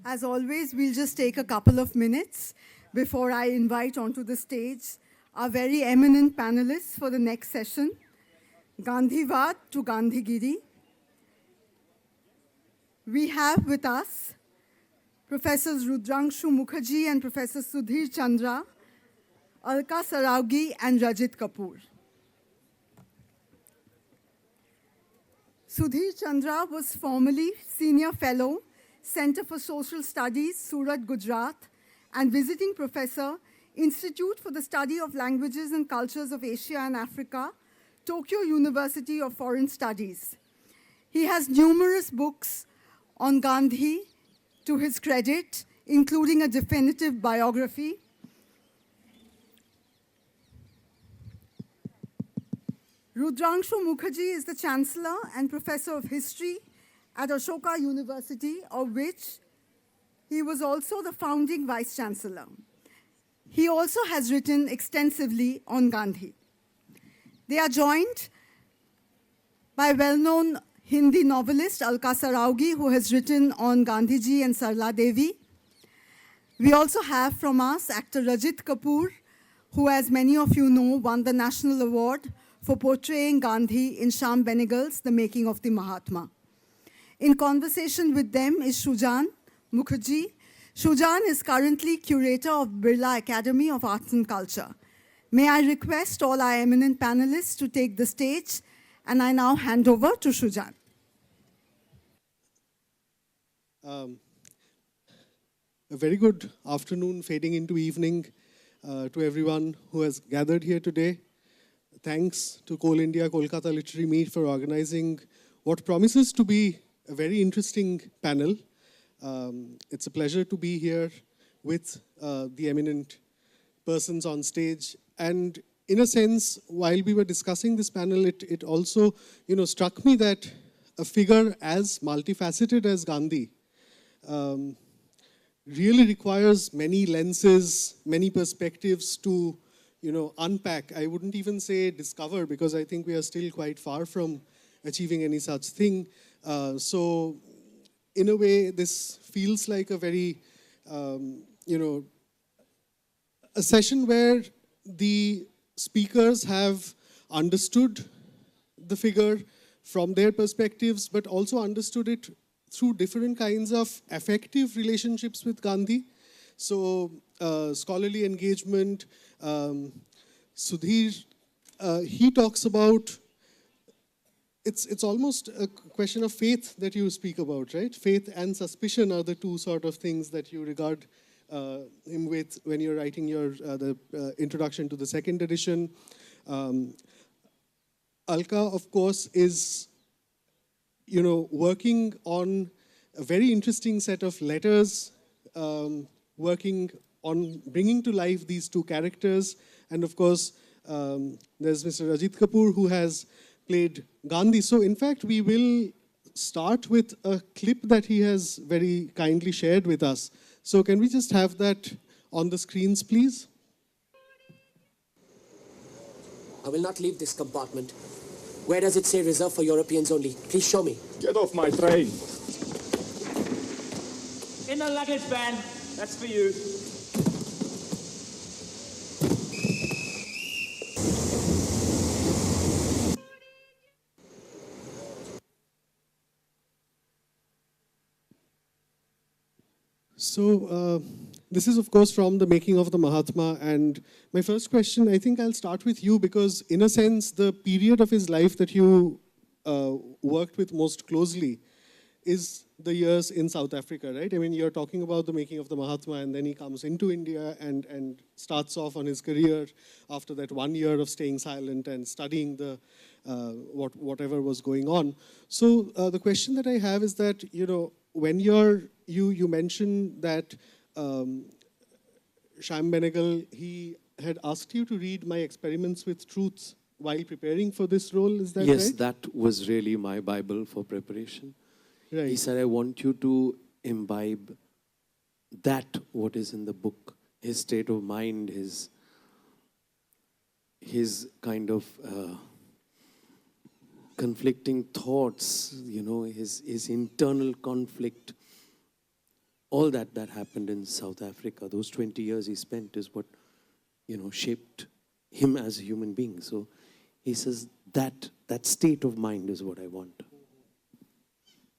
As always, we'll just take a couple of minutes before I invite onto the stage our very eminent panelists for the next session, Gandhivaad to Gandhigiri. We have with us Professors Rudrangshu Mukherjee and Professor Sudhir Chandra, Alka Saraogi and Rajit Kapur. Sudhir Chandra was formerly Senior Fellow, Center for Social Studies, Surat, Gujarat, and Visiting Professor, Institute for the Study of Languages and Cultures of Asia and Africa, Tokyo University of Foreign Studies. He has numerous books on Gandhi to his credit, including a definitive biography. Rudrangshu Mukherjee is the Chancellor and Professor of History at Ashoka University, of which he was also the founding Vice Chancellor. He also has written extensively on Gandhi. They are joined by well-known Hindi novelist Alka Saraogi, who has written on Gandhiji and Sarala Devi. We also have from us actor Rajit Kapur, who, as many of you know, won the National Award for portraying Gandhi in Shyam Benegal's The Making of the Mahatma. In conversation with them is Sujaan Mukherjee. Sujaan is currently curator of Birla Academy of Arts and Culture. May I request all our eminent panelists to take the stage, and I now hand over to Sujaan. A very good afternoon, fading into evening, to everyone who has gathered here today. Thanks to Coal India Kolkata Literary Meet for organizing what promises to be a very interesting panel. It's a pleasure to be here with the eminent persons on stage. And in a sense, while we were discussing this panel, it also struck me that a figure as multifaceted as Gandhi really requires many lenses, many perspectives to unpack. I wouldn't even say discover, because I think we are still quite far from achieving any such thing. So in a way, this feels like a very, a session where the speakers have understood the figure from their perspectives, but also understood it through different kinds of affective relationships with Gandhi. So scholarly engagement, Sudhir, he talks about, it's almost a question of faith that you speak about, right? Faith and suspicion are the two sort of things that you regard him with when you're writing your the introduction to the second edition. Alka, of course, is working on a very interesting set of letters, working on bringing to life these two characters. And of course, there's Mr. Rajit Kapur, who has played Gandhi. So in fact, we will start with a clip that he has very kindly shared with us. So can we just have that on the screens, please? I will not leave this compartment. Where does it say reserved for Europeans only? Please show me. Get off my train. In the luggage van. That's for you. So this is, of course, from The Making of the Mahatma. And my first question, I think I'll start with you, because in a sense, the period of his life that you worked with most closely is the years in South Africa, right? I mean, you're talking about The Making of the Mahatma, and then he comes into India and starts off on his career after that 1 year of staying silent and studying the whatever was going on. So the question that I have is that, when you mentioned that Shyam Benegal, he had asked you to read my Experiments with Truth while preparing for this role, is that right? Yes, that was really my Bible for preparation. Right. He said, I want you to imbibe that, what is in the book, his state of mind, his kind of conflicting thoughts, his internal conflict. all that happened in South Africa, those 20 years he spent is what, shaped him as a human being. So he says that state of mind is what I want.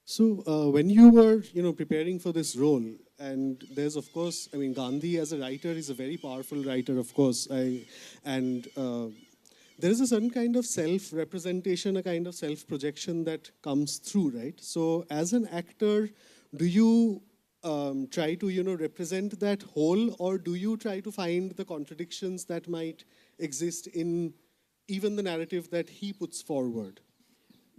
So when you were, preparing for this role, and there's, of course, Gandhi as a writer is a very powerful writer, of course. There is a certain kind of self-representation, a kind of self-projection that comes through, right? So as an actor, do you try to, represent that whole, or do you try to find the contradictions that might exist in even the narrative that he puts forward?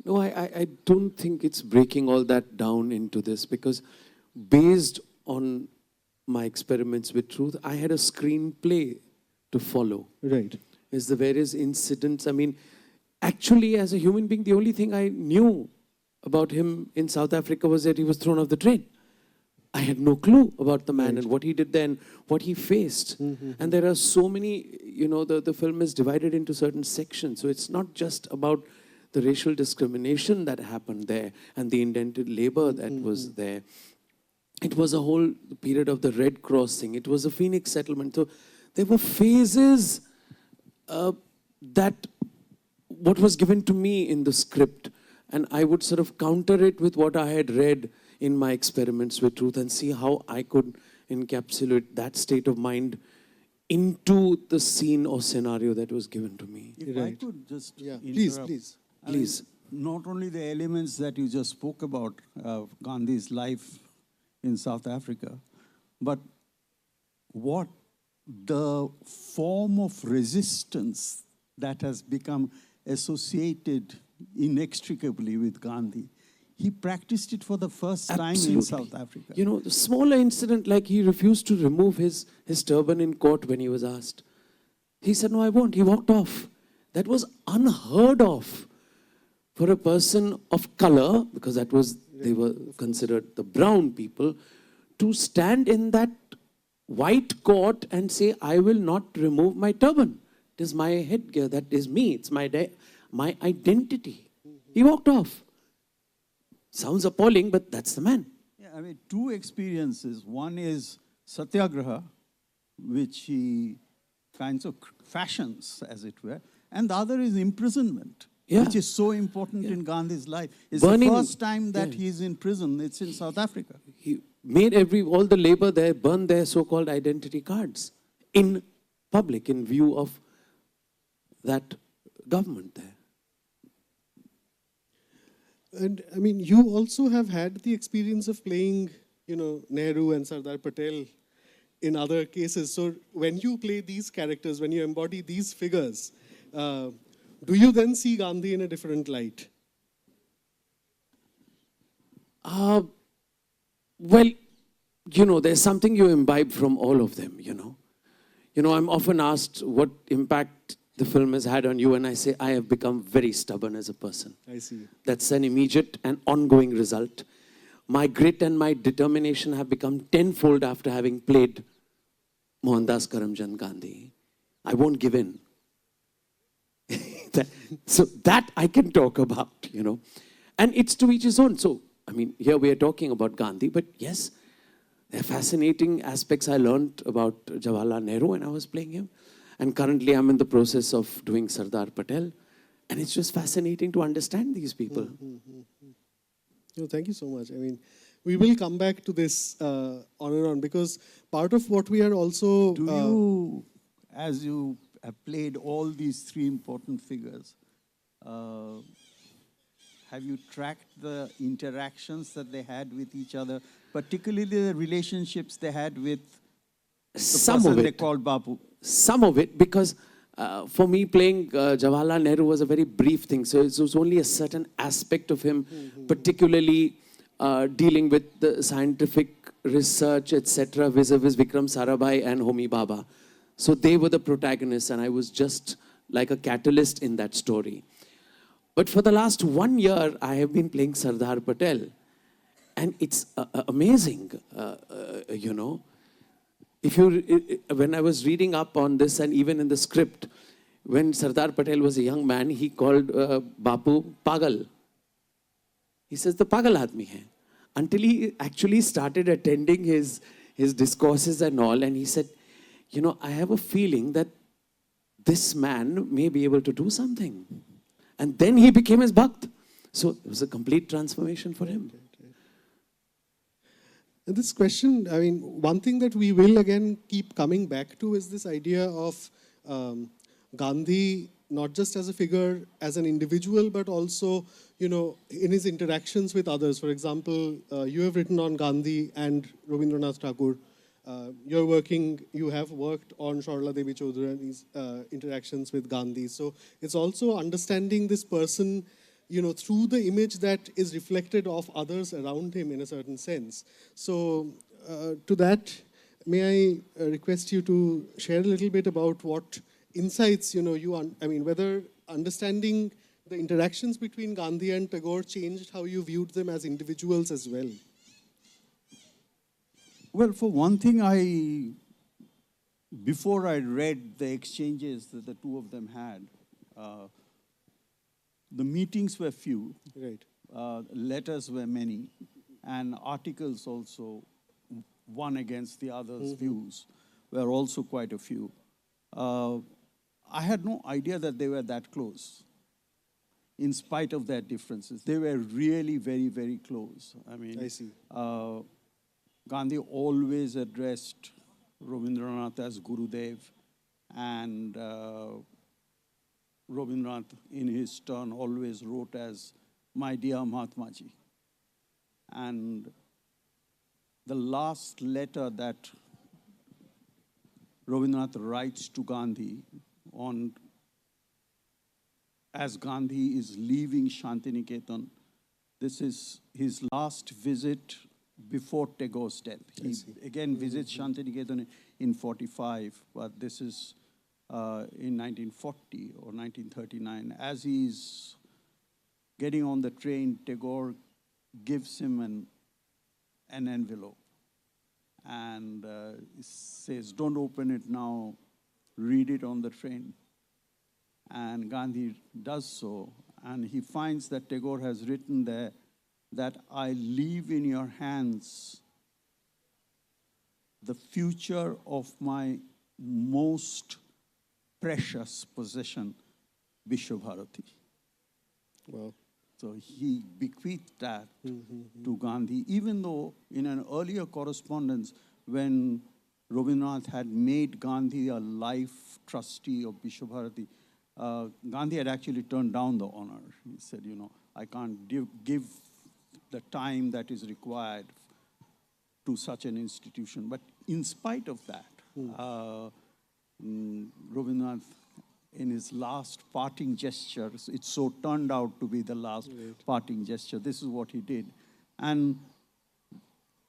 No, I don't think it's breaking all that down into this, because based on my experiments with truth, I had a screenplay to follow. Right. Is the various incidents. Actually, as a human being, the only thing I knew about him in South Africa was that he was thrown off the train. I had no clue about the man and what he did then, what he faced. And there are so many, the film is divided into certain sections. So it's not just about the racial discrimination that happened there and the indented labor that was there. It was a whole period of the Red Cross thing. It was a Phoenix settlement. So there were phases that what was given to me in the script, and I would sort of counter it with what I had read in my experiments with truth and see how I could encapsulate that state of mind into the scene or scenario that was given to me. If I could just Please. Please. Not only the elements that you just spoke about, Gandhi's life in South Africa, but what the form of resistance that has become associated inextricably with Gandhi. He practiced it for the first time in South Africa. The smaller incident, like he refused to remove his turban in court when he was asked. He said, no, I won't. He walked off. That was unheard of for a person of color, because they were considered the brown people, to stand in that white court and say, I will not remove my turban. It is my headgear. That is me. It's my identity. He walked off. Sounds appalling, but that's the man. Yeah, two experiences. One is Satyagraha, which he kinds of fashions, as it were. And the other is imprisonment, which is so important in Gandhi's life. It's the first time that he's in prison. It's in South Africa. He made all the labor there burn their so-called identity cards in public, in view of that government there. And you also have had the experience of playing, Nehru and Sardar Patel in other cases. So when you play these characters, when you embody these figures, do you then see Gandhi in a different light? Well, there's something you imbibe from all of them, I'm often asked what impact the film has had on you, and I say, I have become very stubborn as a person. I see. That's an immediate and ongoing result. My grit and my determination have become tenfold after having played Mohandas Karamchand Gandhi. I won't give in. So that I can talk about, And it's to each his own. So, here we are talking about Gandhi, but yes, there are fascinating aspects I learned about Jawaharlal Nehru when I was playing him. And currently I'm in the process of doing Sardar Patel. And it's just fascinating to understand these people. Thank you so much. We will come back to this on and on, because part of what we are also... Do you, as you have played all these three important figures, have you tracked the interactions that they had with each other, particularly the relationships they had with the person they called Bapu? Some of it, because for me playing Jawaharlal Nehru was a very brief thing. So it was only a certain aspect of him, particularly dealing with the scientific research, etc., vis-a-vis Vikram Sarabhai and Homi Bhabha. So they were the protagonists, and I was just like a catalyst in that story. But for the last 1 year, I have been playing Sardar Patel. And it's amazing, When I was reading up on this, and even in the script, when Sardar Patel was a young man, he called Bapu Pagal. He says, the Pagal aadmi hai. until he actually started attending his discourses and all. And he said, you know, I have a feeling that this man may be able to do something. And then he became his Bhakt. So it was a complete transformation for him. And this question, I mean, one thing that we will again keep coming back to is this idea of Gandhi, not just as a figure, as an individual, but also, you know, in his interactions with others. For example, you have written on Gandhi and Rabindranath Tagore. You have worked on Sarala Devi Chaudhari's interactions with Gandhi. So it's also understanding this person, you know, through the image that is reflected of others around him in a certain sense. So to that, may I request you to share a little bit about what insights, you know, whether understanding the interactions between Gandhi and Tagore changed how you viewed them as individuals as well? Well, for one thing, before I read the exchanges that the two of them had, the meetings were few, Right. letters were many, and articles also, one against the other's views, were also quite a few. I had no idea that they were that close, in spite of their differences. They were really very, very close. I mean, I see. Gandhi always addressed Rabindranath as Gurudev, and Rabindranath, in his turn, always wrote as "My dear Mahatma Ji." And the last letter that Rabindranath writes to Gandhi as Gandhi is leaving Shantiniketan, this is his last visit before Tagore's death. He again visits Shantiniketan in 45, but this is in 1940 or 1939. As he's getting on the train, Tagore gives him an envelope and says, "Don't open it now, read it on the train." And Gandhi does so, and he finds that Tagore has written there that "I leave in your hands the future of my most precious possession, Vishwabharati." Wow. So he bequeathed that to Gandhi, even though in an earlier correspondence, when Rabindranath had made Gandhi a life trustee of Vishwabharati, Gandhi had actually turned down the honor. He said, you know, I can't give the time that is required to such an institution. But in spite of that, Rabindranath, in his last parting gesture, it so turned out to be the last parting gesture. This is what he did. And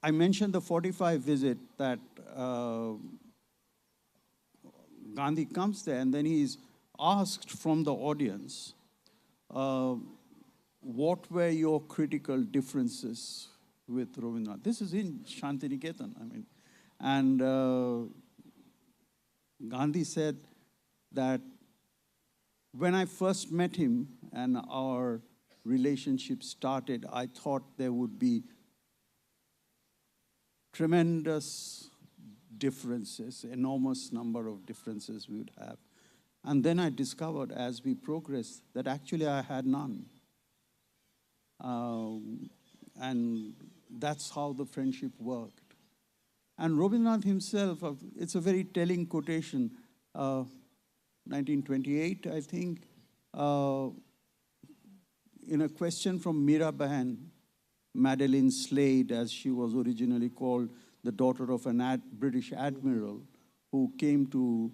I mentioned the 45 visit that Gandhi comes there, and then he's asked from the audience, what were your critical differences with Rabindranath? This is in Shantiniketan, I mean. And Gandhi said that when I first met him and our relationship started, I thought there would be tremendous differences, enormous number of differences we would have. And then I discovered as we progressed that actually I had none. And that's how the friendship worked. And Rabindranath himself, it's a very telling quotation, 1928, I think, in a question from Meera Bahan, Madeline Slade, as she was originally called, the daughter of a British admiral who came to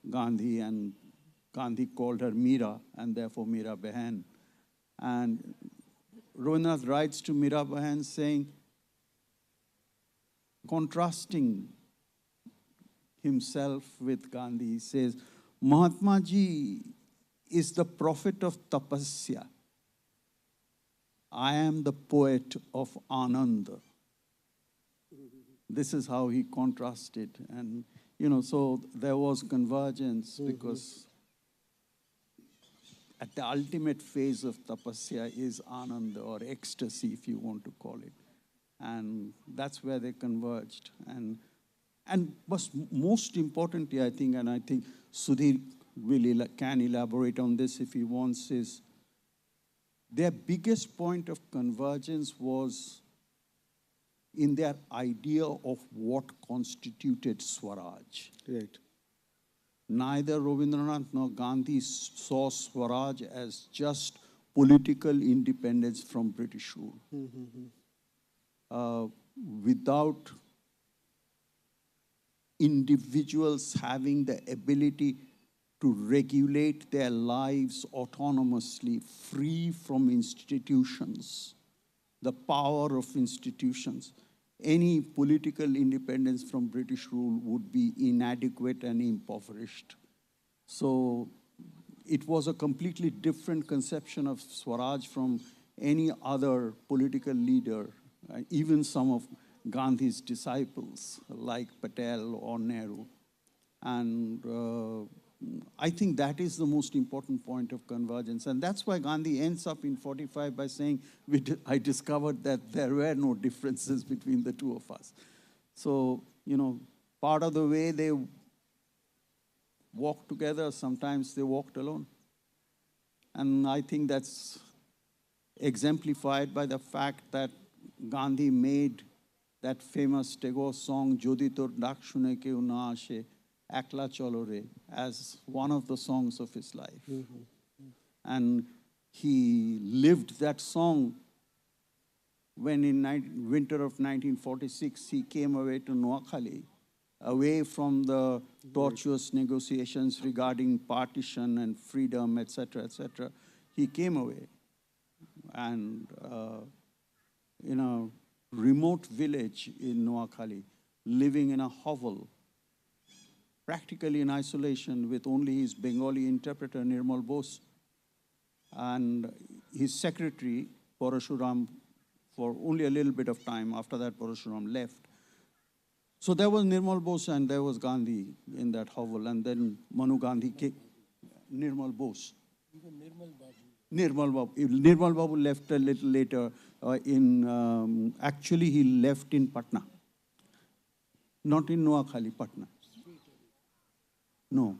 Gandhi, and Gandhi called her Meera, and therefore Meera Bahan. And Rabindranath writes to Meera Bahan saying, contrasting himself with Gandhi, he says, Mahatma Ji is the prophet of tapasya. I am the poet of Ananda. This is how he contrasted. And, you know, so there was convergence because at the ultimate phase of tapasya is ananda or ecstasy, if you want to call it. And that's where they converged. And most importantly, I think, and I think Sudhir can elaborate on this if he wants, is their biggest point of convergence was in their idea of what constituted Swaraj. Right. Neither Rabindranath nor Gandhi saw Swaraj as just political independence from British rule. Without individuals having the ability to regulate their lives autonomously, free from institutions, the power of institutions, any political independence from British rule would be inadequate and impoverished. So it was a completely different conception of Swaraj from any other political leader, even some of Gandhi's disciples like Patel or Nehru. And I think that is the most important point of convergence. And that's why Gandhi ends up in 45 by saying, I discovered that there were no differences between the two of us. So, part of the way they walked together, sometimes they walked alone. And I think that's exemplified by the fact that Gandhi made that famous Tagore song, Jodi Tor Dak Shune Keu Na Ashe, Akla Cholo Re, as one of the songs of his life. And he lived that song when in winter of 1946, he came away to Noakhali, away from the tortuous negotiations regarding partition and freedom, etc., etc. He came away. And in a remote village in Noakhali, living in a hovel, practically in isolation with only his Bengali interpreter, Nirmal Bose, and his secretary, Parashuram, for only a little bit of time. After that, Parashuram left. So there was Nirmal Bose and there was Gandhi in that hovel. And then Manu Gandhi came. Nirmal Bose. Nirmal Babu. Nirmal Babu left a little later. Actually, he left in Patna. Not in Noakhali, Patna. No.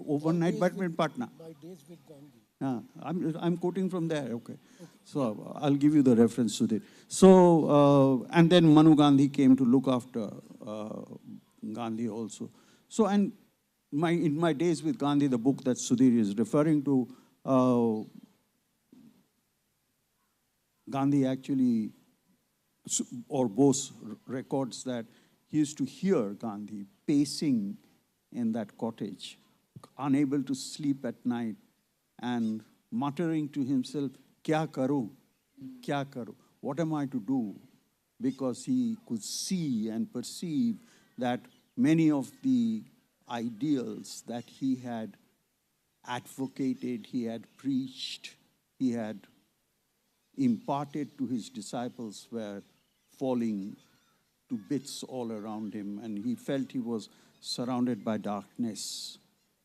Overnight, but in Patna. My days with Gandhi. I'm quoting from there, okay. So I'll give you the reference to it. So, and then Manu Gandhi came to look after Gandhi also. So, and in my days with Gandhi, the book that Sudhir is referring to, Gandhi actually, or Bose records that he used to hear Gandhi pacing in that cottage, unable to sleep at night, and muttering to himself, "Kya karu? Kya karu? What am I to do?" Because he could see and perceive that many of the ideals that he had advocated, he had preached, he had imparted to his disciples were falling to bits all around him, and he felt he was surrounded by darkness.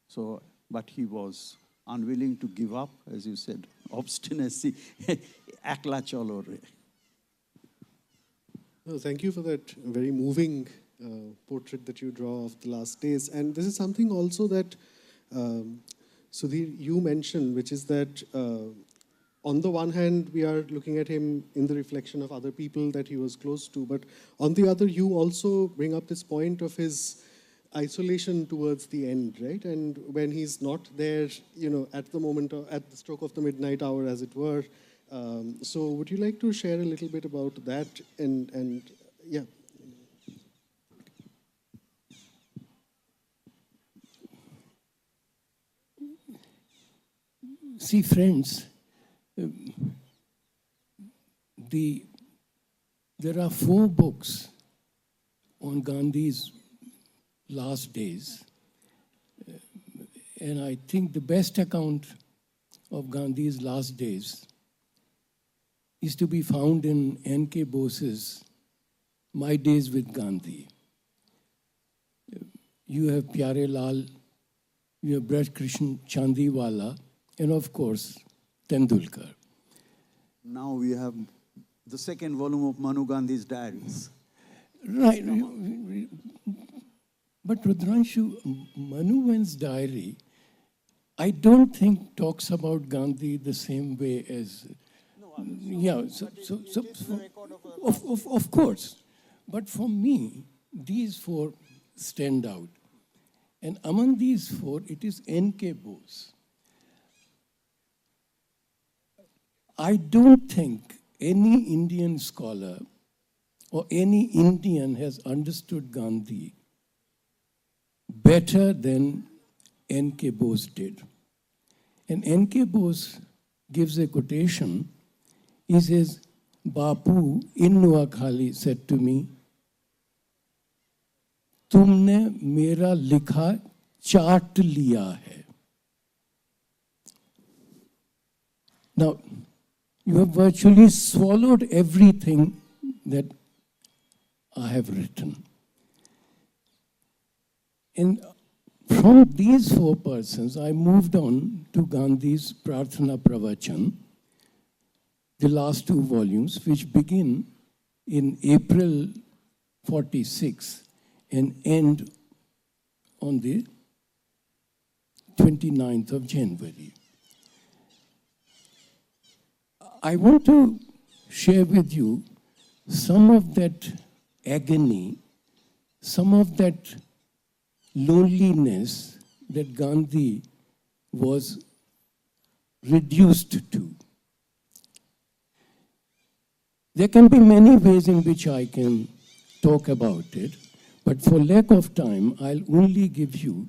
So, but he was unwilling to give up, as you said, obstinacy, akla chalo re. Well, thank you for that very moving portrait that you draw of the last days. And this is something also that, Sudhir, you mentioned, which is that on the one hand, we are looking at him in the reflection of other people that he was close to, but on the other, you also bring up this point of his isolation towards the end, right? And when he's not there, at the moment, at the stroke of the midnight hour, as it were. So would you like to share a little bit about that? And yeah. See, friends, there are 4 books on Gandhi's last days. And I think the best account of Gandhi's last days is to be found in N.K. Bose's My Days with Gandhi. You have Pyare Lal, you have Braj Krishan Chandiwala, and of course, Tendulkar. Now we have the second volume of Manu Gandhi's diaries. Right. But Rudrangshu, Manu's diary, I don't think talks about Gandhi the same way as. Yeah, of course. But for me, these four stand out. And among these four, it is N.K. Bose. I don't think any Indian scholar or any Indian has understood Gandhi better than N.K. Bose did. And N.K. Bose gives a quotation. He says, Bapu in Nuakhali said to me, तुमने मेरा लिखा चाट लिया है. Now, you have virtually swallowed everything that I have written. And from these four persons, I moved on to Gandhi's Prarthana Pravachan, the last two volumes, which begin in April 46 and end on the 29th of January. I want to share with you some of that agony, some of that loneliness that Gandhi was reduced to. There can be many ways in which I can talk about it, but for lack of time, I'll only give you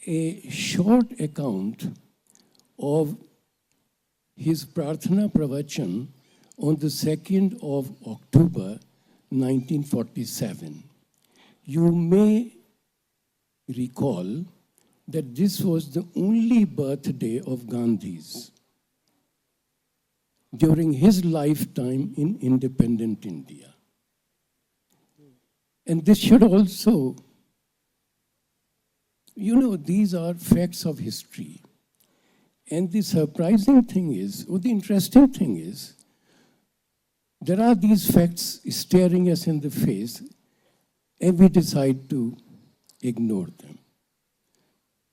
a short account of his Prarthana Pravachan on the 2nd of October 1947. You may recall that this was the only birthday of Gandhi's during his lifetime in independent India. And this should also, these are facts of history. And the surprising thing is, or the interesting thing is, there are these facts staring us in the face, and we decide to ignore them.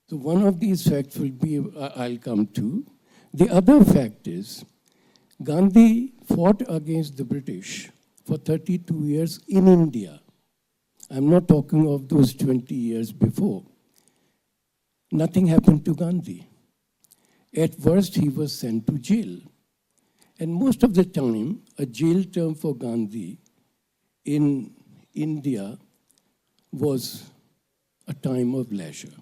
So one of these facts will be, I'll come to. The other fact is, Gandhi fought against the British for 32 years in India. I'm not talking of those 20 years before. Nothing happened to Gandhi. At first, he was sent to jail. And most of the time, a jail term for Gandhi in India was a time of leisure.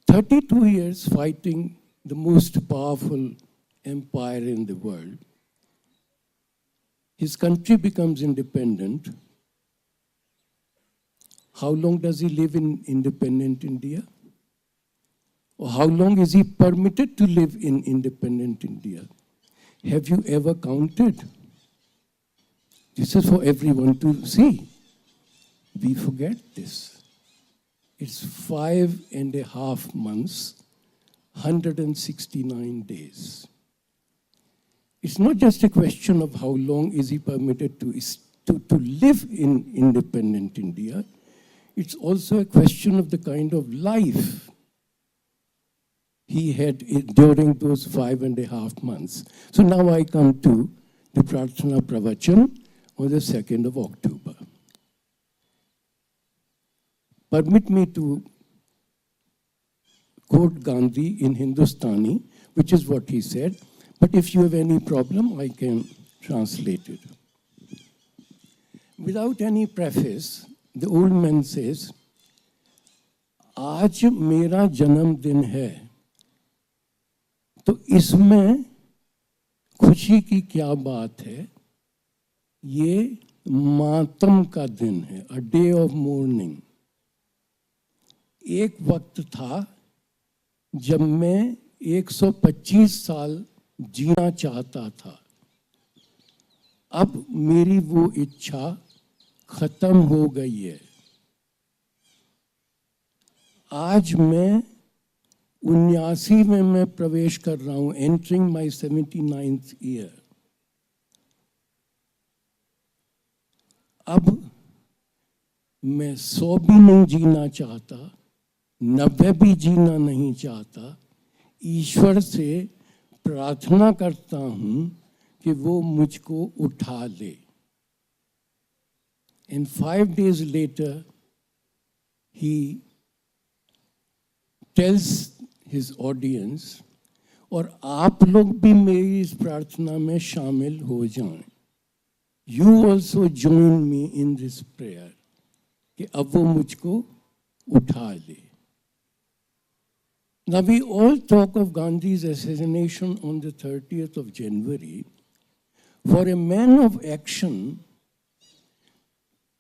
32 years fighting the most powerful empire in the world. His country becomes independent. How long does he live in independent India? Or how long is he permitted to live in independent India? Have you ever counted? This is for everyone to see. We forget this. It's 5.5 months, 169 days. It's not just a question of how long is he permitted to live in independent India. It's also a question of the kind of life he had during those 5.5 months. So now I come to the Prarthana Pravachan on the 2nd of October. Permit me to quote Gandhi in Hindustani, which is what he said. But if you have any problem, I can translate it. Without any preface, the old man says, आज मेरा जन्मदिन है, तो इसमें खुशी की क्या बात है? ये मातम का दिन है, a day of mourning. एक वक्त था जब मैं 125 साल जीना चाहता था. अब मेरी वो इच्छा खत्म हो गई है. आज मैं 79 में मैं प्रवेश कर रहा हूँ, एंटरिंग माई 79th ईयर। अब मैं 100 भी नहीं जीना चाहता, 90 भी जीना नहीं चाहता। ईश्वर से प्रार्थना करता हूँ कि वो मुझको उठा ले। And 5 days later, he tells his audience, और आप लोग भी मेरी इस प्रार्थना में शामिल हो जाएं। You also join me in this prayer कि अब वो मुझको उठा ले। Now we all talk of Gandhi's assassination on the 30th of January. For a man of action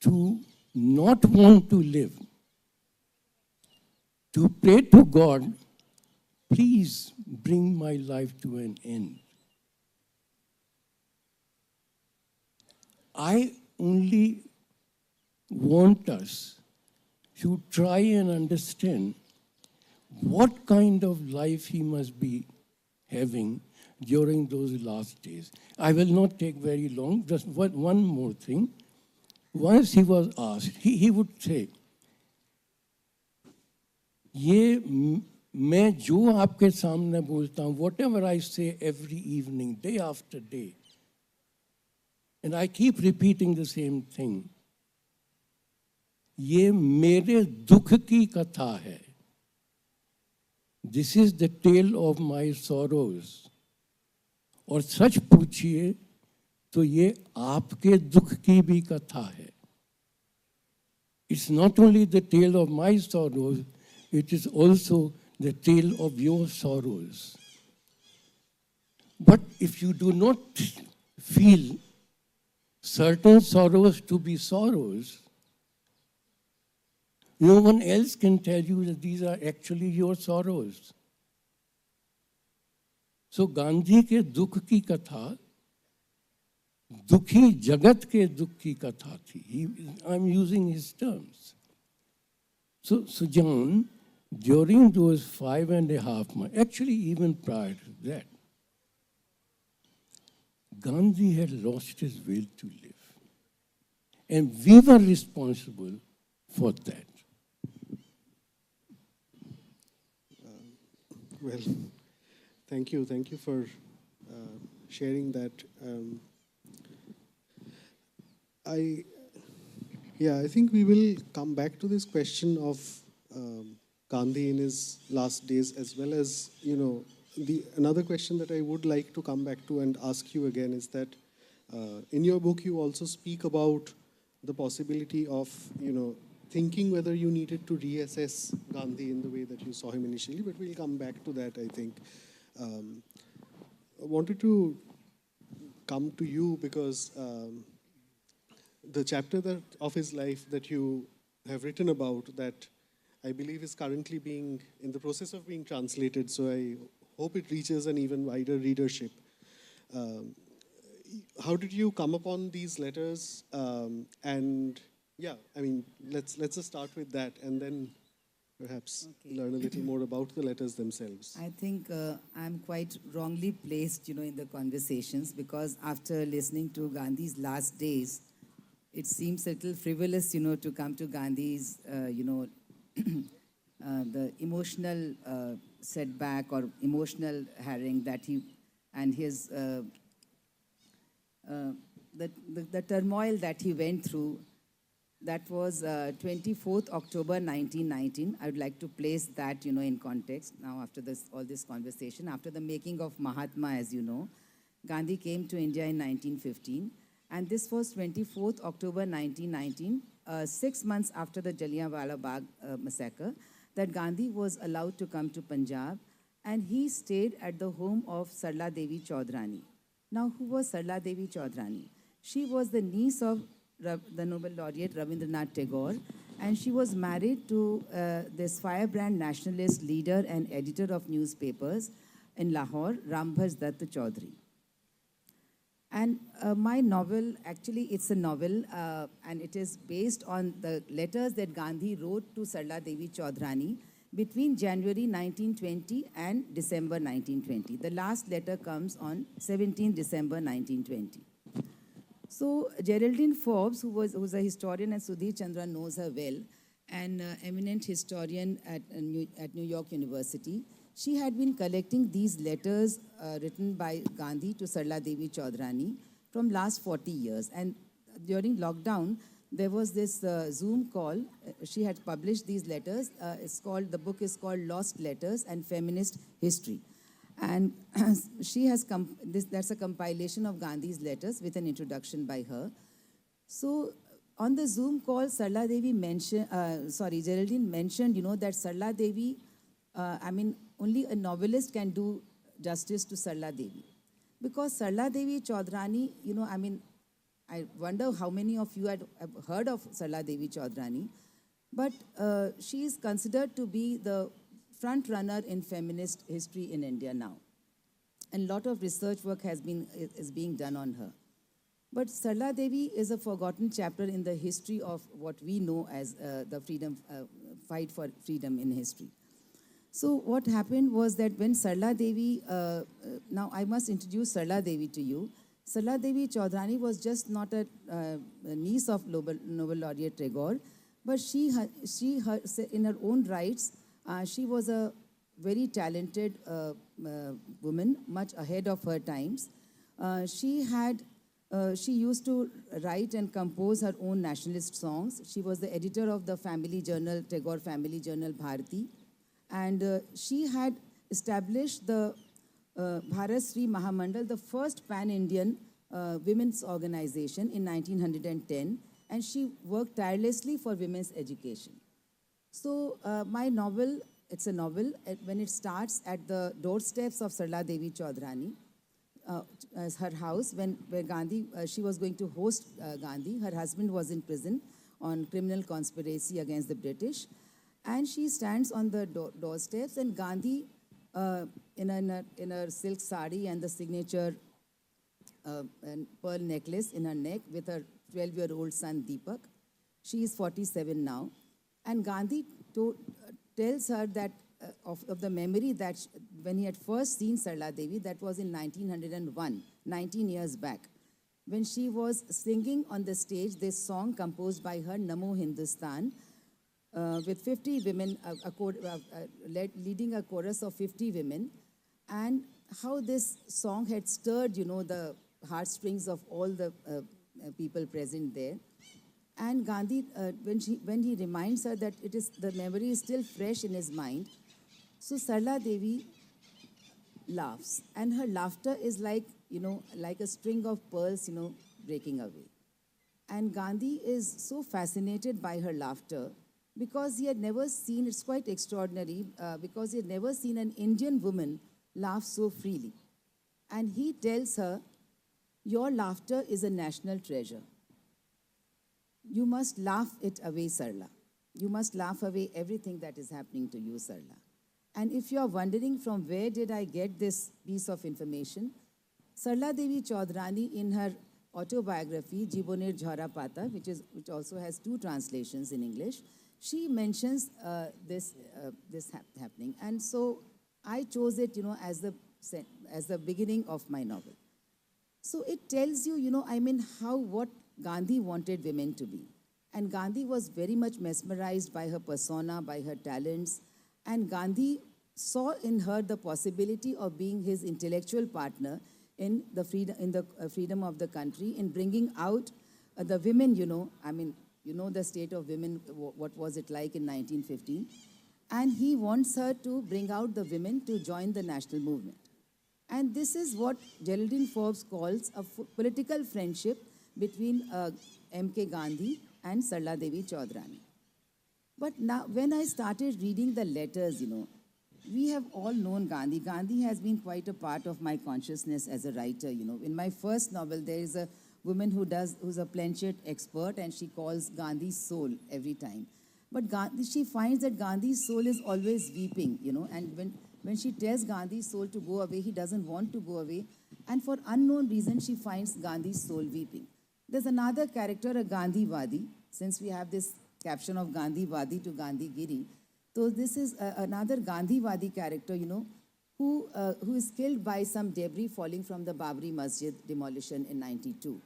to not want to live, to pray to God, please bring my life to an end. I only want us to try and understand what kind of life he must be having during those last days. I will not take very long, just one more thing. Once he was asked, he would say, ये मैं जो आपके सामने बोलता हूँ, whatever I say every evening, day after day, and I keep repeating the same thing, ये मेरे दुख की कथा है. This is the tale of my sorrows. और सच पूछिए तो ये आपके दुख की भी कथा है. It's not only the tale of my sorrows, it is also the tale of your sorrows. But if you do not feel certain sorrows to be sorrows, no one else can tell you that these are actually your sorrows. So Gandhi के दुख की कथा दुखी जगत के दुख की कथा थी. I'm using his terms. So Sujaan, during those 5.5 months, actually even prior to that, Gandhi had lost his will to live. And we were responsible for that. Well, thank you for sharing that. I think we will come back to this question of Gandhi in his last days, as well as, another question that I would like to come back to and ask you again is that in your book you also speak about the possibility of, thinking whether you needed to reassess Gandhi in the way that you saw him initially, but we'll come back to that, I think. I wanted to come to you because the chapter of his life that you have written about, that I believe is currently being in the process of being translated, so I hope it reaches an even wider readership. How did you come upon these letters? Let's just start with that, and then perhaps learn a little more about the letters themselves. I think I'm quite wrongly placed, in the conversations, because after listening to Gandhi's last days, it seems a little frivolous, to come to Gandhi's, the emotional setback or emotional harrowing that he, and his, the turmoil that he went through. That was 24th October 1919. I would like to place that, in context now after all this conversation. After the making of Mahatma, as you know, Gandhi came to India in 1915. And this was 24th October 1919, 6 months after the Jallianwala Bagh massacre, that Gandhi was allowed to come to Punjab, and he stayed at the home of Sarala Devi Chaudhrani. Now, who was Sarala Devi Chaudhrani? She was the niece of the Nobel laureate Rabindranath Tagore, and she was married to this firebrand nationalist leader and editor of newspapers in Lahore, Rambhaj Dutt Chaudhary. And my novel, actually it's a novel, and it is based on the letters that Gandhi wrote to Sarala Devi Chaudhrani between January 1920 and December 1920. The last letter comes on 17 December 1920. So Geraldine Forbes, who's a historian, and Sudhir Chandra knows her well, an eminent historian at New York University, she had been collecting these letters written by Gandhi to Sarala Devi Chaudrani from last 40 years. And during lockdown, there was this Zoom call. She had published these letters. The book is called Lost Letters and Feminist History. And she has that's a compilation of Gandhi's letters with an introduction by her. So on the Zoom call, Geraldine mentioned, that Sarala Devi, only a novelist can do justice to Sarala Devi. Because Sarala Devi Chaudrani, I wonder how many of you have heard of Sarala Devi Chaudrani, but she is considered to be the front runner in feminist history in India now. And a lot of research work is being done on her. But Sarala Devi is a forgotten chapter in the history of what we know as the fight for freedom in history. So what happened was that when Sarala Devi, now I must introduce Sarala Devi to you. Sarala Devi Chaudrani was just not a niece of Nobel laureate Tagore, but she in her own rights, she was a very talented woman, much ahead of her times. She used to write and compose her own nationalist songs. She was the editor of the family journal, Tagore family journal, Bharati. And she had established the Bharat Sri Mahamandal, the first pan-Indian women's organization in 1910. And she worked tirelessly for women's education. So my novel, it's a novel, when it starts at the doorsteps of Sarala Devi Chaudrani, as her house, where Gandhi, she was going to host Gandhi. Her husband was in prison on criminal conspiracy against the British. And she stands on the doorsteps, and Gandhi, in a silk sari and the signature and pearl necklace in her neck with her 12-year-old son Deepak. She is 47 now. And Gandhi tells her that of the memory that when he had first seen Sarala Devi, that was in 1901, 19 years back, when she was singing on the stage this song composed by her, Namo Hindustan, with 50 women, leading a chorus of 50 women, and how this song had stirred, the heartstrings of all the people present there. And Gandhi, when he reminds her that the memory is still fresh in his mind, so Sarala Devi laughs, and her laughter is like a string of pearls, breaking away. And Gandhi is so fascinated by her laughter because he had never seen, it's quite extraordinary, because he had never seen an Indian woman laugh so freely. And he tells her, your laughter is a national treasure. You must laugh it away, Sarala. You must laugh away everything that is happening to you, Sarala. And if you are wondering from where did I get this piece of information, Sarala Devi Chaudrani, in her autobiography, Jiboner Jhara Pata, which also has 2 translations in English, she mentions this happening. And so I chose it, as the beginning of my novel. So it tells you, what Gandhi wanted women to be. And Gandhi was very much mesmerized by her persona, by her talents. And Gandhi saw in her the possibility of being his intellectual partner in the freedom of the country, in bringing out the women, the state of women, what was it like in 1915. And he wants her to bring out the women to join the national movement. And this is what Geraldine Forbes calls a political friendship between M.K. Gandhi and Sarala Devi Chaudrani. But now, when I started reading the letters, we have all known Gandhi. Gandhi has been quite a part of my consciousness as a writer. In my first novel, there is a woman who's a planchet expert, and she calls Gandhi's soul every time. But she finds that Gandhi's soul is always weeping, and when she tells Gandhi's soul to go away, he doesn't want to go away. And for unknown reason, she finds Gandhi's soul weeping. There's another character, a Gandhivaadi, since we have this caption of Gandhivadi to Gandhigiri. So this is another Gandhivadi character, who is killed by some debris falling from the Babri Masjid demolition in 92.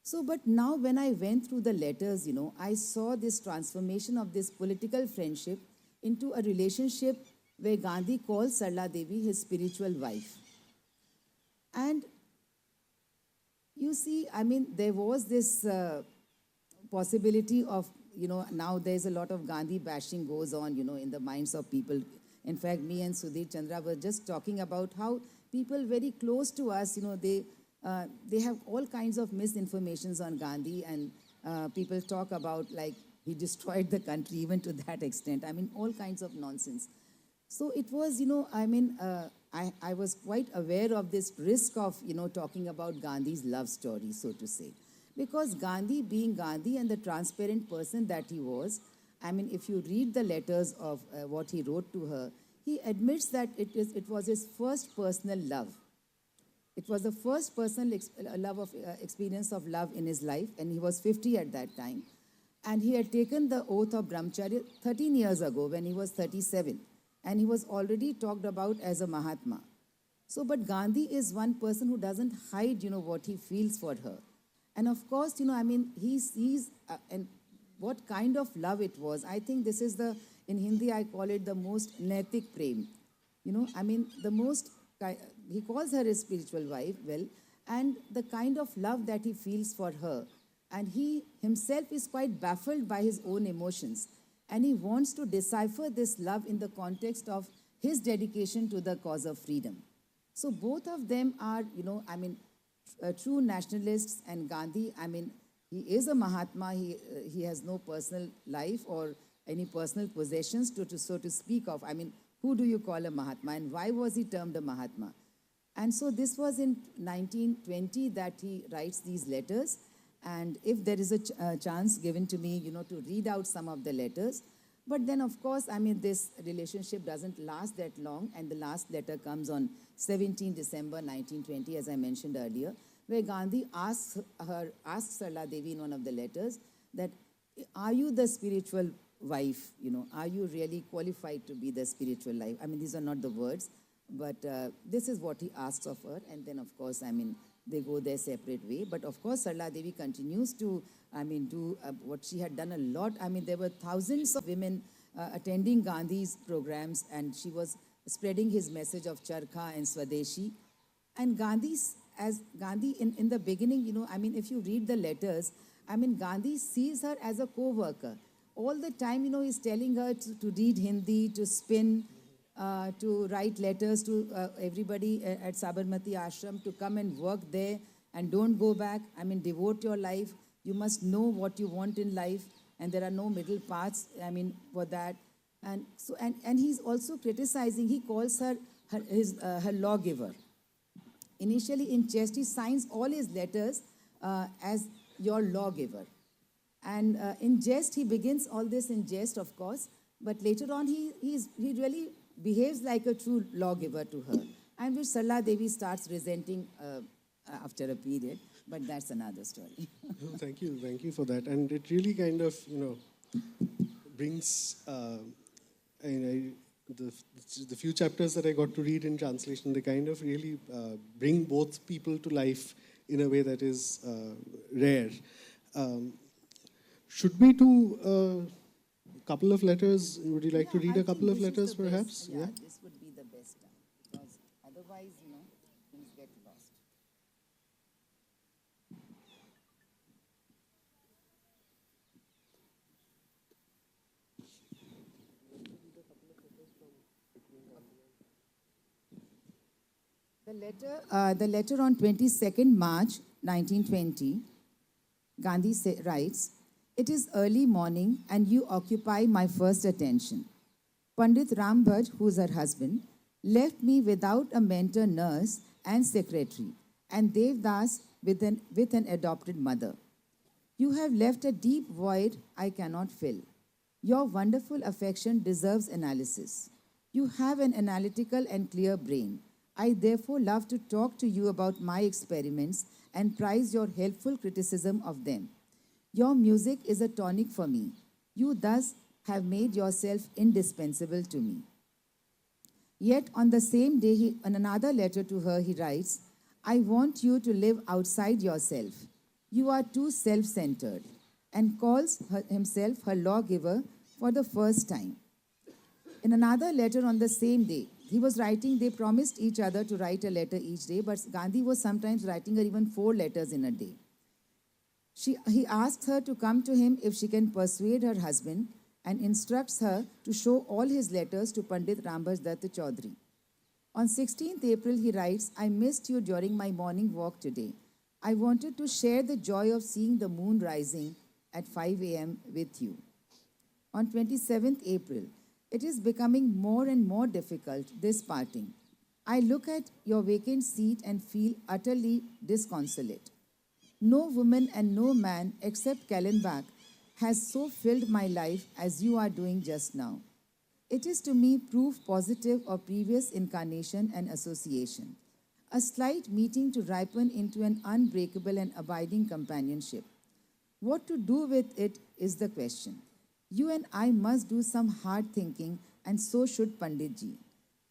So, but now when I went through the letters, I saw this transformation of this political friendship into a relationship where Gandhi calls Sarala Devi his spiritual wife. And you see, there was this possibility of, now there's a lot of Gandhi bashing goes on, in the minds of people. In fact, me and Sudhir, Chandra were just talking about how people very close to us, they have all kinds of misinformations on Gandhi, and people talk about like he destroyed the country, even to that extent. All kinds of nonsense. So it was, I was quite aware of this risk of, talking about Gandhi's love story, so to say. Because Gandhi, being Gandhi and the transparent person that he was, if you read the letters of what he wrote to her, he admits that it was his first personal love. It was the first personal experience of love in his life, and he was 50 at that time. And he had taken the oath of Brahmacharya 13 years ago when he was 37. And he was already talked about as a Mahatma. So, but Gandhi is one person who doesn't hide, what he feels for her. And of course, he sees, and what kind of love it was. I think this is in Hindi, I call it the most naitik prem. The most, he calls her his spiritual wife, and the kind of love that he feels for her. And he himself is quite baffled by his own emotions. And he wants to decipher this love in the context of his dedication to the cause of freedom. So both of them are, true nationalists, and Gandhi, he is a Mahatma. He has no personal life or any personal possessions so to speak of. Who do you call a Mahatma, and why was he termed a Mahatma? And so this was in 1920 that he writes these letters. And if there is a chance given to me, to read out some of the letters. But then, of course, this relationship doesn't last that long. And the last letter comes on 17 December 1920, as I mentioned earlier, where Gandhi asks Sarala Devi in one of the letters that, are you the spiritual wife? Are you really qualified to be the spiritual wife? These are not the words, but this is what he asks of her. And then, of course, they go their separate way. But of course, Sarala Devi continues to, do what she had done a lot. There were thousands of women attending Gandhi's programs, and she was spreading his message of Charkha and Swadeshi. And Gandhi, in the beginning, if you read the letters, Gandhi sees her as a co-worker. All the time, he's telling her to read Hindi, to spin, to write letters to everybody at Sabarmati Ashram to come and work there and don't go back. Devote your life. You must know what you want in life, and there are no middle paths, for that. And so, and he's also criticizing, he calls her her lawgiver. Initially in jest, he signs all his letters as your lawgiver. And in jest, he begins all this in jest, of course, but later on he really behaves like a true lawgiver to her, and which Sarala Devi starts resenting after a period, but that's another story. No, thank you for that. And it really kind of, brings, the few chapters that I got to read in translation, they kind of really bring both people to life in a way that is rare. Should we do a couple of letters? Would you like to read a couple of letters, perhaps? Yeah, this would be the best time, because otherwise, things get lost. The letter on 22nd March 1920, Gandhi writes, "It is early morning and you occupy my first attention. Pandit Rambhaj, who is her husband, left me without a mentor, nurse and secretary, and Devdas with an adopted mother. You have left a deep void I cannot fill. Your wonderful affection deserves analysis. You have an analytical and clear brain. I therefore love to talk to you about my experiments and prize your helpful criticism of them. Your music is a tonic for me. You thus have made yourself indispensable to me. Yet on the same day, in another letter to her, he writes, I want you to live outside yourself. You are too self-centered, and calls himself her lawgiver for the first time. In another letter on the same day, he was writing, they promised each other to write a letter each day, but Gandhi was sometimes writing her even 4 letters in a day. He asks her to come to him if she can persuade her husband, and instructs her to show all his letters to Pandit Rambhas Dutt Chaudhary. On 16th April, he writes, I missed you during my morning walk today. I wanted to share the joy of seeing the moon rising at 5 a.m. with you. On 27th April, it is becoming more and more difficult, this parting. I look at your vacant seat and feel utterly disconsolate. No woman and no man except Kallenbach has so filled my life as you are doing just now. It is to me proof positive of previous incarnation and association, a slight meeting to ripen into an unbreakable and abiding companionship. What to do with it is the question. You and I must do some hard thinking, and so should Panditji.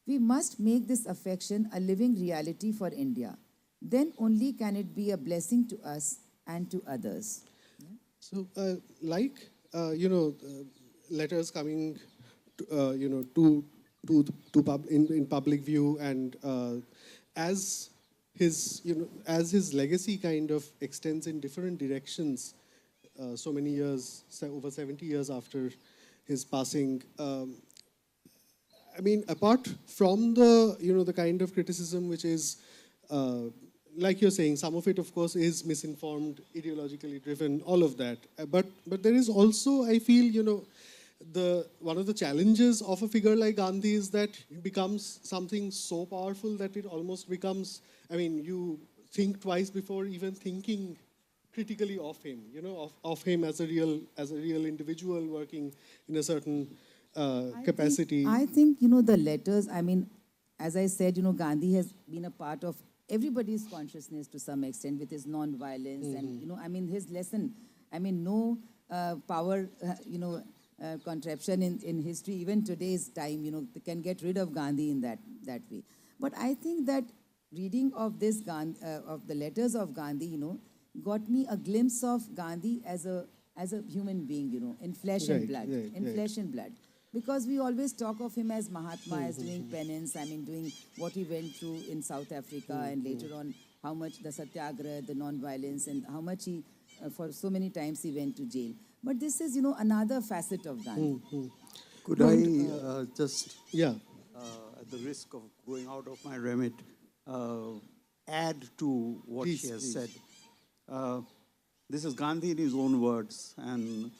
We must make this affection a living reality for India. Then only can it be a blessing to us and to others. So, letters coming, in public view, and as his legacy kind of extends in different directions, so many years, over 70 years after his passing. Apart from the kind of criticism which is, like you're saying, some of it, of course, is misinformed, ideologically driven, all of that. But there is also, I feel, one of the challenges of a figure like Gandhi is that he becomes something so powerful that it almost becomes, you think twice before even thinking critically of him, of him as a real individual working in a certain capacity. I think, the letters, as I said, Gandhi has been a part of everybody's consciousness to some extent with his non-violence and, his lesson, no power, contraption in history, even today's time, they can get rid of Gandhi in that way. But I think that reading of this of the letters of Gandhi, got me a glimpse of Gandhi as a human being, in flesh and blood, flesh and blood. Because we always talk of him as Mahatma, as doing penance, doing what he went through in South Africa, and later on how much the satyagraha, the non-violence, and how much he, for so many times he went to jail. But this is, another facet of Gandhi. Could I just, at the risk of going out of my remit, add to what she has said? This is Gandhi in his own words, and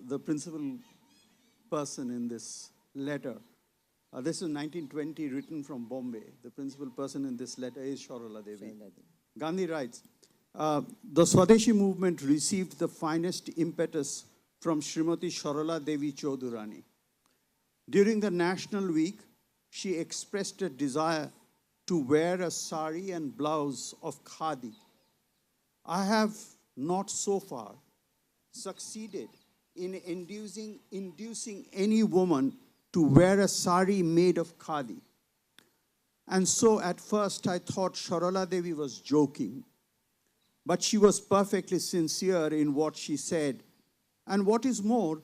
the principal person in this letter. This is 1920, written from Bombay. The principal person in this letter is Sarala Devi. Gandhi writes, the Swadeshi movement received the finest impetus from Srimati Sarala Devi Chaudhurani. During the National Week, she expressed a desire to wear a sari and blouse of khadi. I have not so far succeeded in inducing any woman to wear a sari made of khadi. And so at first I thought Sarala Devi was joking. But she was perfectly sincere in what she said. And what is more,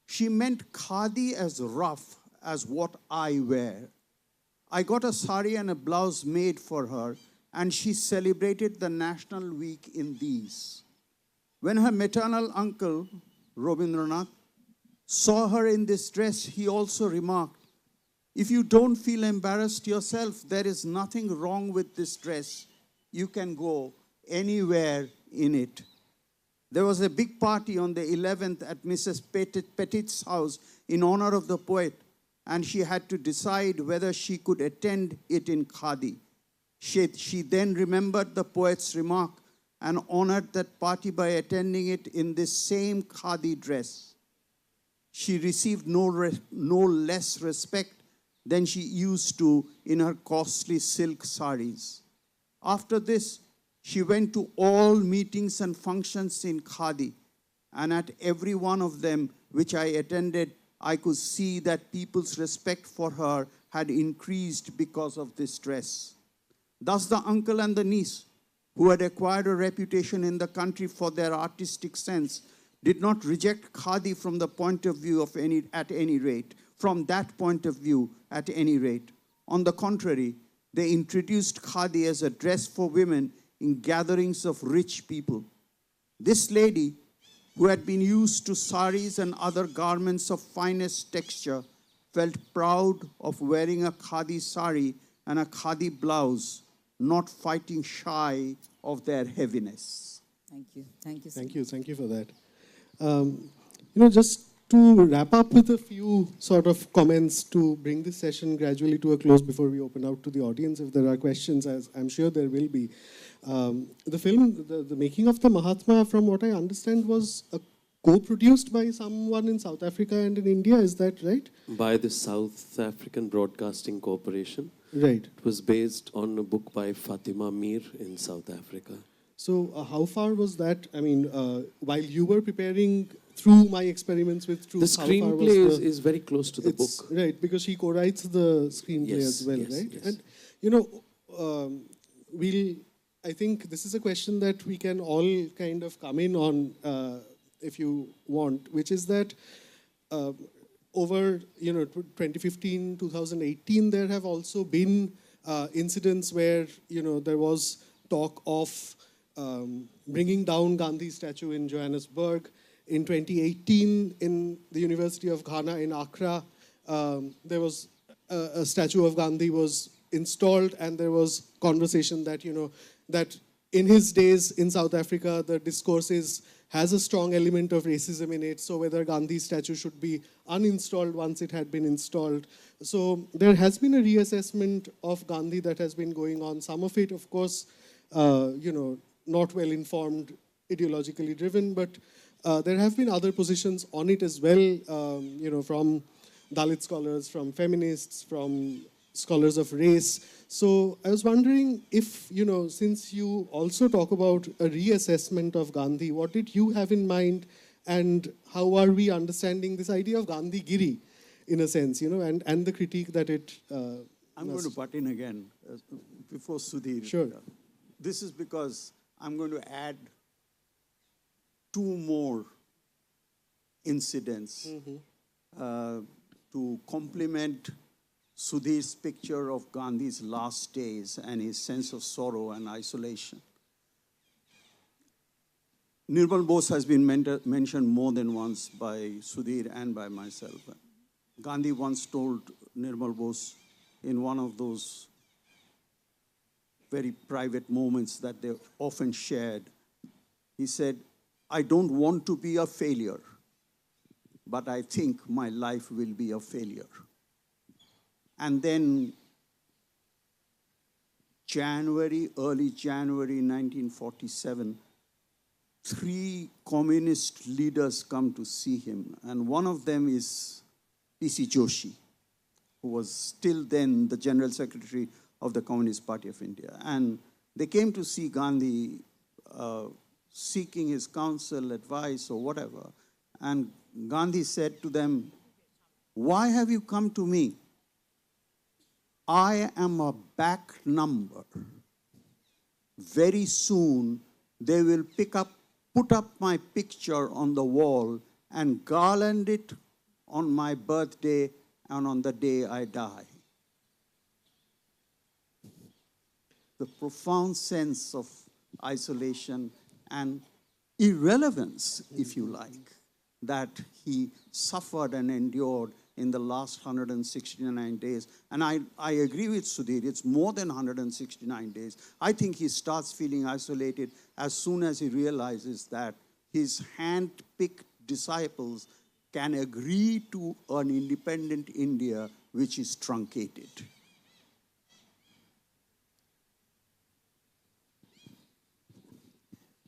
she meant khadi as rough as what I wear. I got a sari and a blouse made for her, and she celebrated the National Week in these. When her maternal uncle, Rabindranath, saw her in this dress, he also remarked, if you don't feel embarrassed yourself, there is nothing wrong with this dress. You can go anywhere in it. There was a big party on the 11th at Mrs. Petit's house in honor of the poet, and she had to decide whether she could attend it in khadi. She then remembered the poet's remark and honored that party by attending it in this same khadi dress. She received no less respect than she used to in her costly silk saris. After this, she went to all meetings and functions in khadi, and at every one of them which I attended, I could see that people's respect for her had increased because of this dress. Thus, the uncle and the niece, who had acquired a reputation in the country for their artistic sense, did not reject khadi from the point of view of at any rate. From that point of view, at any rate. On the contrary, they introduced khadi as a dress for women in gatherings of rich people. This lady, who had been used to saris and other garments of finest texture, felt proud of wearing a khadi sari and a khadi blouse, not fighting shy of their heaviness. Thank you. Thank you. Thank you. Thank you for that. Just to wrap up with a few sort of comments to bring this session gradually to a close before we open out to the audience, if there are questions, as I'm sure there will be. The film, the making of the Mahatma, from what I understand, was co-produced by someone in South Africa and in India. Is that right? By the South African Broadcasting Corporation. Right. It was based on a book by Fatima Mir in South Africa. So how far was that? I mean, while you were preparing, through my experiments with Truth, The screenplay is very close to the book. Right, because she co-writes the screenplay as well, right? Yes. And, I think this is a question that we can all kind of come in on, if you want, which is that over 2015, 2018, there have also been incidents where there was talk of bringing down Gandhi's statue in Johannesburg. In 2018, in the University of Ghana in Accra, there was a statue of Gandhi was installed, and there was conversation that that in his days in South Africa, the discourse has a strong element of racism in it. So whether Gandhi's statue should be uninstalled once it had been installed. So there has been a reassessment of Gandhi that has been going on. Some of it, of course, not well informed, ideologically driven, but there have been other positions on it as well, from Dalit scholars, from feminists, from scholars of race. So I was wondering if, since you also talk about a reassessment of Gandhi, what did you have in mind, and how are we understanding this idea of Gandhigiri, in a sense, and the critique that it... I'm going to butt in again before Sudhir. Sure. This is because I'm going to add two more incidents to complement Sudhir's picture of Gandhi's last days and his sense of sorrow and isolation. Nirmal Bose has been mentioned more than once by Sudhir and by myself. Gandhi once told Nirmal Bose in one of those very private moments that they often shared, he said, "I don't want to be a failure, but I think my life will be a failure." And then early January 1947, 3 communist leaders come to see him. And one of them is P.C. Joshi, who was still then the General Secretary of the Communist Party of India. And they came to see Gandhi, seeking his counsel, advice, or whatever. And Gandhi said to them, "Why have you come to me? I am a back number. Very soon, they will put up my picture on the wall and garland it on my birthday and on the day I die." The profound sense of isolation and irrelevance, if you like, that he suffered and endured in the last 169 days. And I agree with Sudhir, it's more than 169 days. I think he starts feeling isolated as soon as he realizes that his hand-picked disciples can agree to an independent India which is truncated.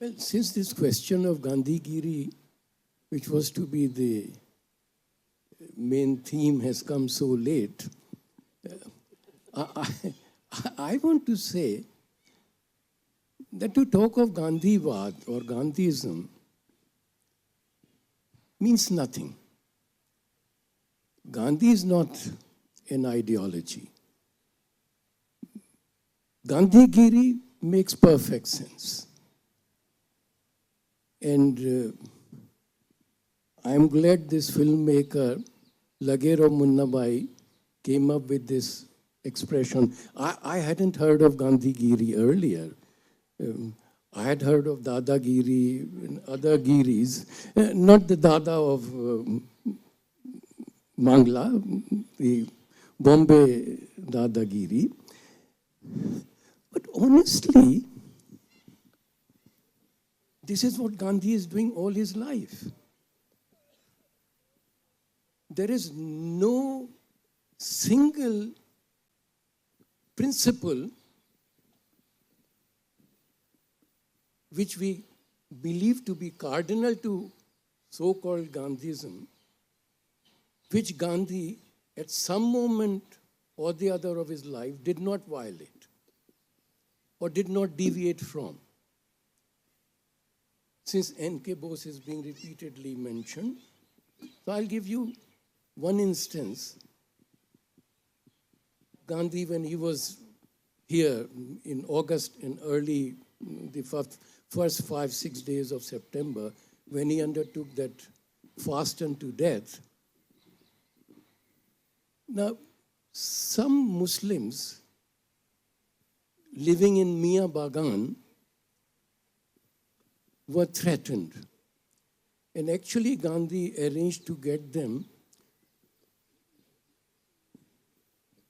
Well, since this question of Gandhigiri, which was to be the main theme, has come so late, I want to say that to talk of Gandhivaad or Gandhism means nothing. Gandhi is not an ideology. Gandhigiri makes perfect sense. And I'm glad this filmmaker, Lagero Munnabai, came up with this expression. I hadn't heard of Gandhigiri earlier. I had heard of Dadagiri and other Giris, not the Dada of Mangla, the Bombay Dadagiri. But honestly, this is what Gandhi is doing all his life. There is no single principle which we believe to be cardinal to so-called Gandhism, which Gandhi, at some moment or the other of his life, did not violate or did not deviate from. Since N.K. Bose is being repeatedly mentioned, so I'll give you one instance. Gandhi, when he was here in August, in early, the first 5-6 days of September, when he undertook that fast unto death. Now, some Muslims living in Mia Bagan were threatened. And actually, Gandhi arranged to get them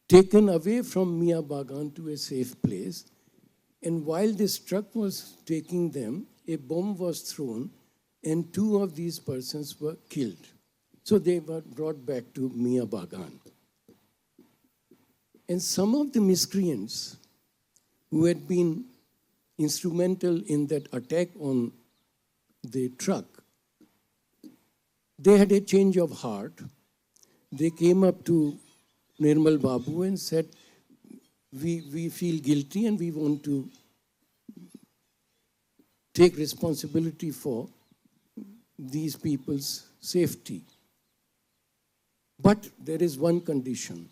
taken away from Mia Bagan to a safe place. And while this truck was taking them, a bomb was thrown, and 2 of these persons were killed. So they were brought back to Mia Bagan. And some of the miscreants who had been instrumental in that attack on the truck, they had a change of heart. They came up to Nirmal Babu and said, we feel guilty and we want to take responsibility for these people's safety. But there is one condition.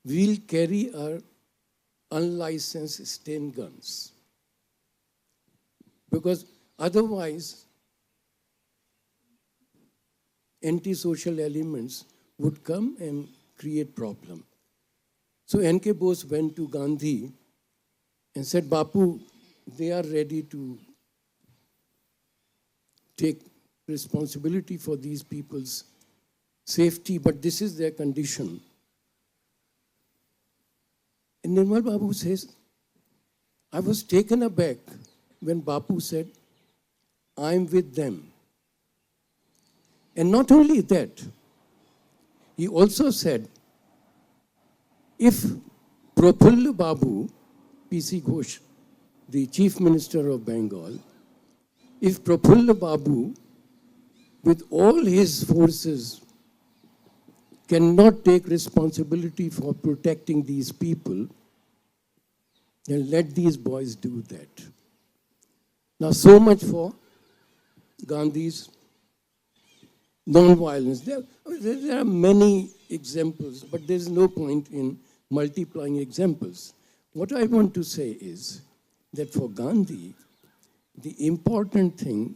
We'll carry our unlicensed stain guns. Because otherwise, anti-social elements would come and create problem. So N.K. Bose went to Gandhi and said, Bapu, they are ready to take responsibility for these people's safety, but this is their condition. And Nirmal Babu says, I was taken aback when Bapu said, I'm with them. And not only that, he also said, if Prafulla Babu, P.C. Ghosh, the Chief Minister of Bengal, if Prafulla Babu, with all his forces, cannot take responsibility for protecting these people, then let these boys do that. Now, so much for Gandhi's non-violence. There are many examples, but there's no point in multiplying examples. What I want to say is that for Gandhi, the important thing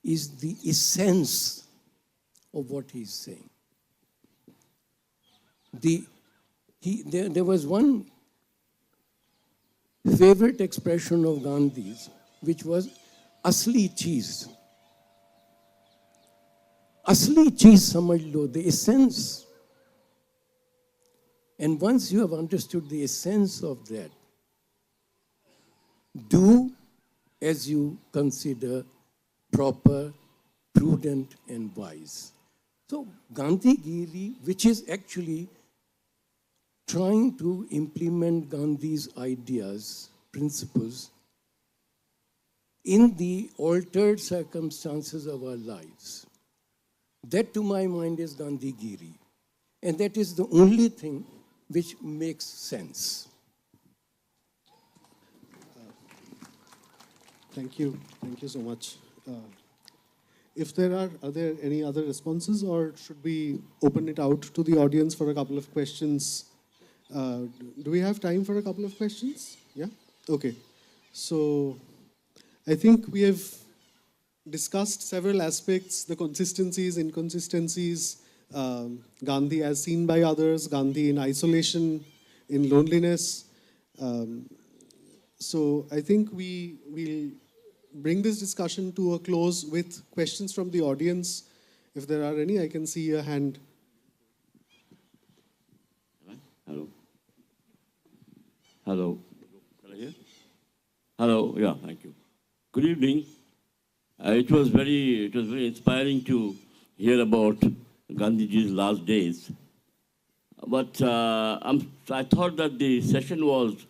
is the essence of what he's saying. There was one favorite expression of Gandhi's, which was asli cheese. Asli cheese samajh lo, the essence. And once you have understood the essence of that, do as you consider proper, prudent, and wise. So Gandhigiri, which is actually trying to implement Gandhi's ideas, principles, in the altered circumstances of our lives. That, to my mind, is Gandhigiri. And that is the only thing which makes sense. Thank you. Thank you so much. If are there any other responses, or should we open it out to the audience for a couple of questions? Do we have time for a couple of questions? Yeah? Okay. So I think we have discussed several aspects, the consistencies, inconsistencies, Gandhi as seen by others, Gandhi in isolation, in loneliness. So I think we will bring this discussion to a close with questions from the audience. If there are any, I can see a hand. Hello. Hello. Can I hear? Hello. Yeah, thank you. Good evening. It was very inspiring to hear about Gandhiji's last days. But I thought that the session was,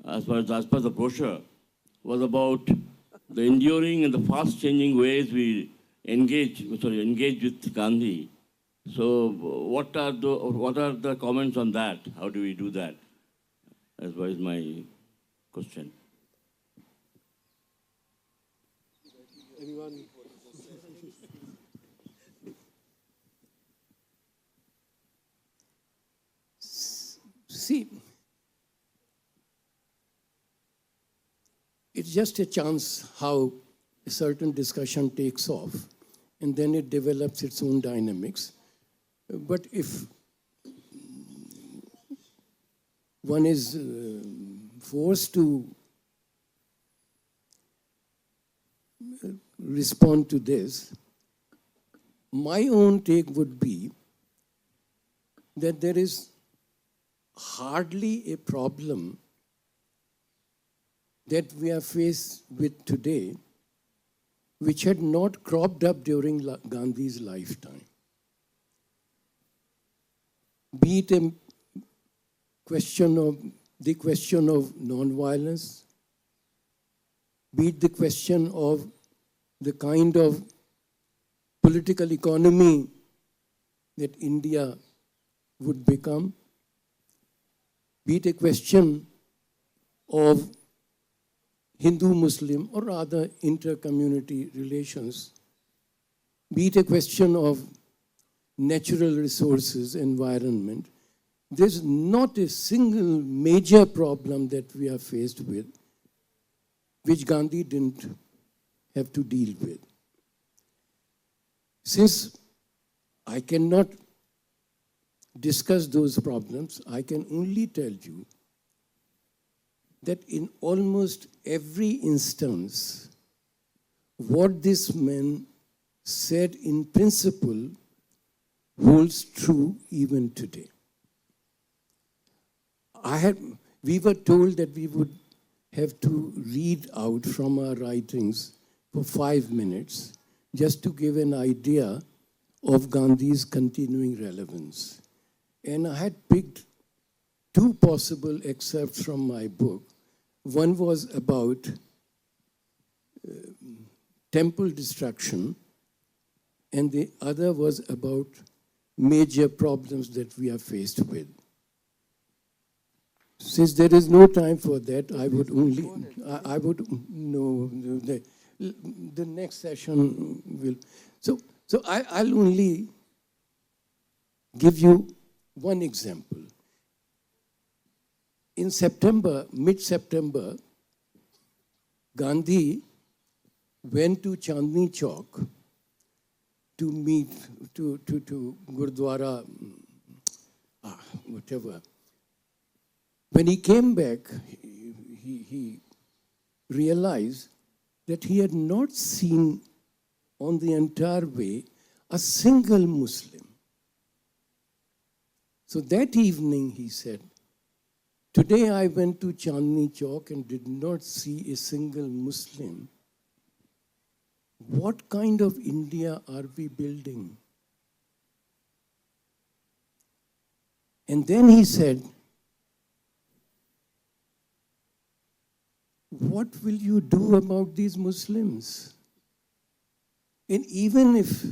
as far as the brochure, was about the enduring and the fast-changing ways we engage with Gandhi. So, what are the comments on that? How do we do that? That was my question. Anyone? See, it's just a chance how a certain discussion takes off, and then it develops its own dynamics. But if one is forced to respond to this, my own take would be that there is hardly a problem that we are faced with today which had not cropped up during Gandhi's lifetime. Be it the question of non-violence, be it the question of the kind of political economy that India would become, be it a question of Hindu-Muslim or rather inter-community relations, be it a question of natural resources, environment, there's not a single major problem that we are faced with which Gandhi didn't have to deal with. Since I cannot discuss those problems, I can only tell you that in almost every instance, what this man said in principle holds true even today. We were told that we would have to read out from our writings for 5 minutes just to give an idea of Gandhi's continuing relevance. And I had picked 2 possible excerpts from my book. One was about temple destruction, and the other was about major problems that we are faced with. Since there is no time for that, the next session will. So I'll only give you one example. In September, mid-September, Gandhi went to Chandni Chowk to meet, to Gurdwara, whatever. When he came back, he realized that he had not seen on the entire way a single Muslim. So that evening he said, "Today I went to Chandni Chowk and did not see a single Muslim. What kind of India are we building?" And then he said, "What will you do about these Muslims? And even if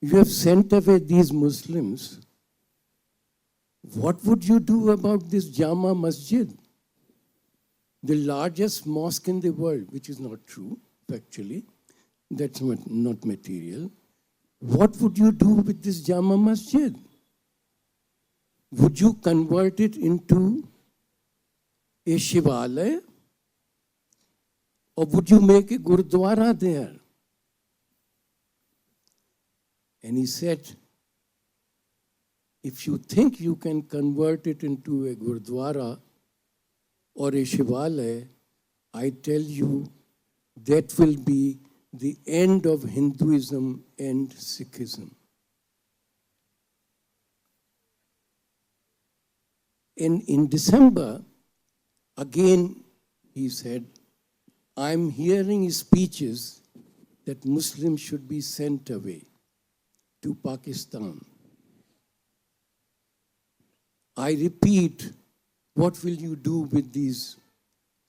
you have sent away these Muslims, what would you do about this Jama Masjid, the largest mosque in the world?" Which is not true, factually. That's not material. What would you do with this Jama Masjid? Would you convert it into a Shivalaya? Or would you make a Gurdwara there? And he said, if you think you can convert it into a Gurdwara or a Shivalaya, I tell you that will be the end of Hinduism and Sikhism. And in December, again, he said, I'm hearing speeches that Muslims should be sent away to Pakistan. I repeat, what will you do with these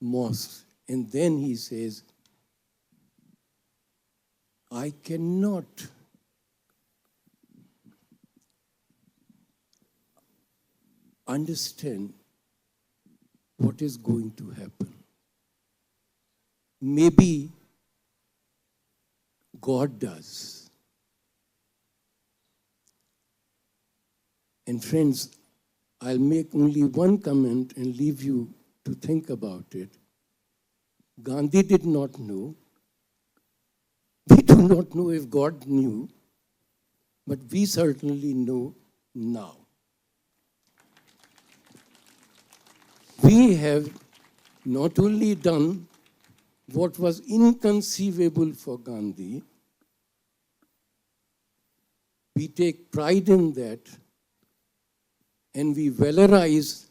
mosques? And then he says, I cannot understand what is going to happen. Maybe God does. And friends, I'll make only one comment and leave you to think about it. Gandhi did not know. We do not know if God knew, but we certainly know now. We have not only done what was inconceivable for Gandhi, we take pride in that, and we valorize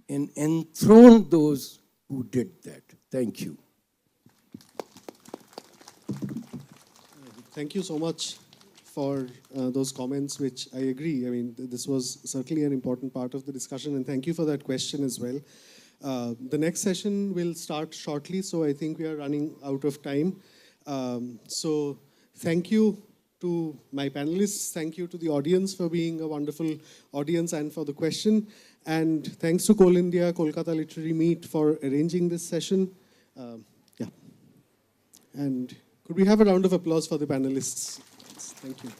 and enthrone those who did that. Thank you. Thank you so much for those comments, which I agree. I mean, this was certainly an important part of the discussion, and thank you for that question as well. The next session will start shortly, so I think we are running out of time. So thank you to my panelists. Thank you to the audience for being a wonderful audience and for the question. And thanks to Coal India, Kolkata Literary Meet for arranging this session. Yeah. And could we have a round of applause for the panelists? Thank you.